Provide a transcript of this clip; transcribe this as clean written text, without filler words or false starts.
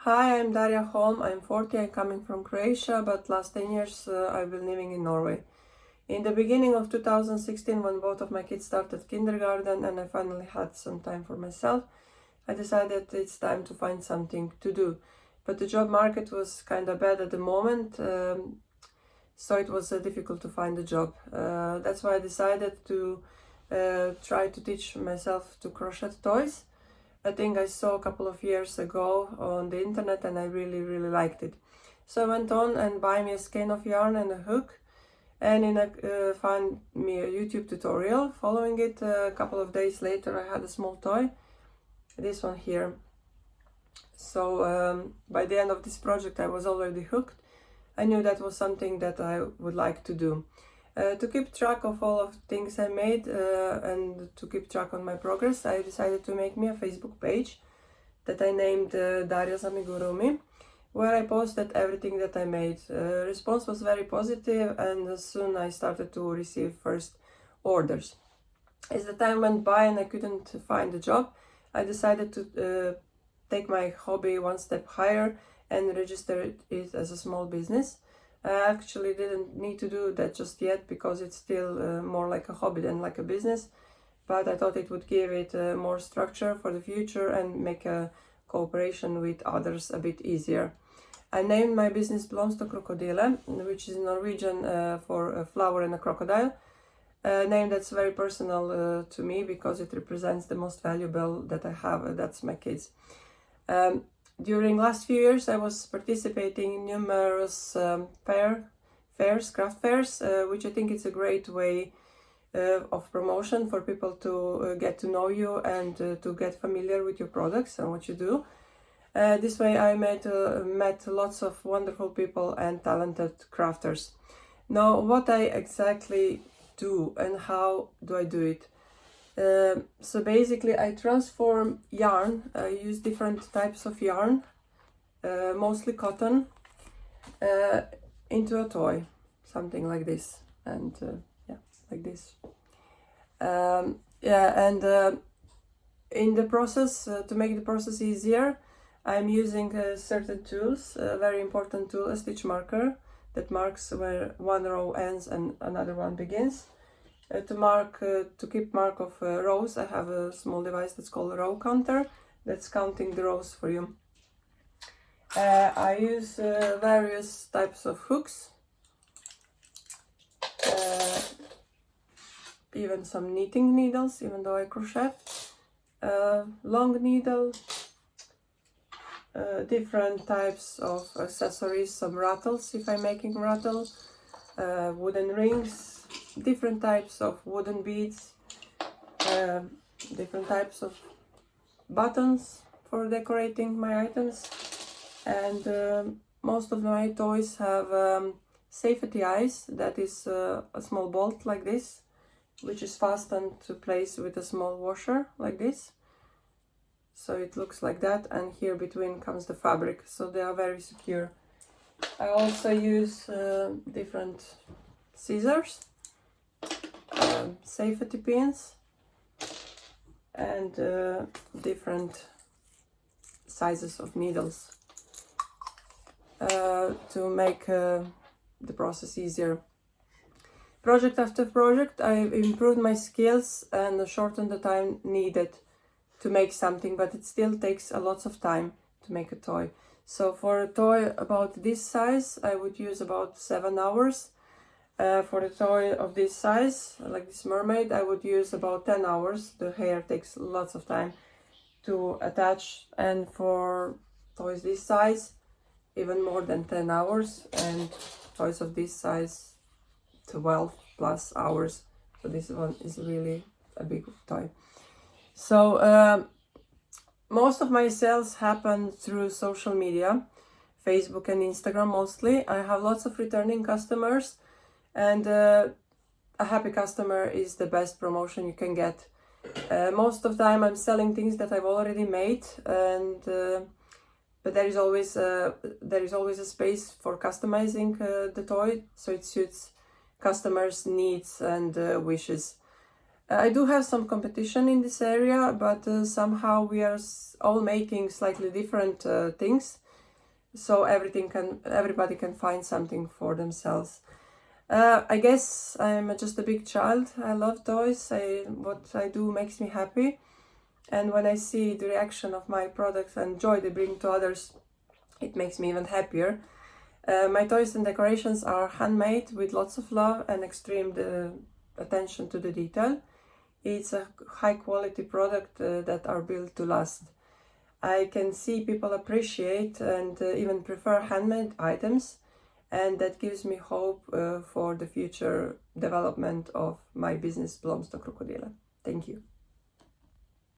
Hi, I'm Daria Holm. I'm 40. I'm coming from Croatia, but last 10 years I've been living in Norway. In the beginning of 2016, when both of my kids started kindergarten and I finally had some time for myself, I decided it's time to find something to do. But the job market was kind of bad at the moment, so it was difficult to find a job. That's why I decided to try to teach myself to crochet toys. I think I saw a couple of years ago on the internet and I really liked it. So I went on and buy me a skein of yarn and a hook, and found me a YouTube tutorial. Following it, a couple of days later I had a small toy, this one here. So by the end of this project I was already hooked. I knew that was something that I would like to do. To keep track of all of the things I made and to keep track on my progress, I decided to make me a Facebook page that I named Darja's Amigurumi, where I posted everything that I made. Response was very positive, and soon I started to receive first orders. As the time went by and I couldn't find a job, I decided to take my hobby one step higher and register it as a small business. I actually didn't need to do that just yet because it's still more like a hobby than like a business, but I thought it would give it more structure for the future and make a cooperation with others a bit easier. I named my business Blomst Og Krokodille, which is Norwegian for a flower and a crocodile. A name that's very personal to me because it represents the most valuable that I have, that's my kids. During last few years I was participating in numerous craft fairs, which I think is a great way of promotion for people to get to know you and to get familiar with your products and what you do. This way I met lots of wonderful people and talented crafters. Now, what I exactly do and how do I do it? So basically I transform yarn. I use different types of yarn, mostly cotton, into a toy, something like this, and yeah, like this. In the process, to make the process easier, I'm using certain tools. A very important tool, a stitch marker, that marks where one row ends and another one begins. To keep mark of rows, I have a small device that's called a row counter, that's counting the rows for you. I use various types of hooks, even some knitting needles, even though I crochet, long needle, different types of accessories, some rattles if I'm making rattle, wooden rings, different types of wooden beads, different types of buttons for decorating my items, and most of my toys have safety eyes, that is a small bolt like this, which is fastened to place with a small washer like this. So it looks like that, and here between comes the fabric, so they are very secure. I also use different scissors, safety pins, and different sizes of needles to make the process easier. Project after project, I've improved my skills and shortened the time needed to make something, but it still takes a lot of time to make a toy. So for a toy about this size, I would use about 7 hours. For a toy of this size, like this mermaid, I would use about 10 hours. The hair takes lots of time to attach, and for toys this size, even more than 10 hours, and toys of this size, 12 plus hours. So this one is really a big toy. So most of my sales happen through social media, Facebook and Instagram mostly. I have lots of returning customers, and a happy customer is the best promotion you can get. Most of the time I'm selling things that I've already made, and but there is always a space for customizing the toy, so it suits customers' needs and wishes. I do have some competition in this area, but somehow we are all making slightly different things. so everybody can find something for themselves. I guess I'm just a big child. I love toys. What I do makes me happy, and when I see the reaction of my products and joy they bring to others, it makes me even happier. My toys and decorations are handmade with lots of love and extreme attention to the detail. It's a high quality product that are built to last. I can see people appreciate and even prefer handmade items, and that gives me hope for the future development of my business Blomst Og Krokodille. Thank you.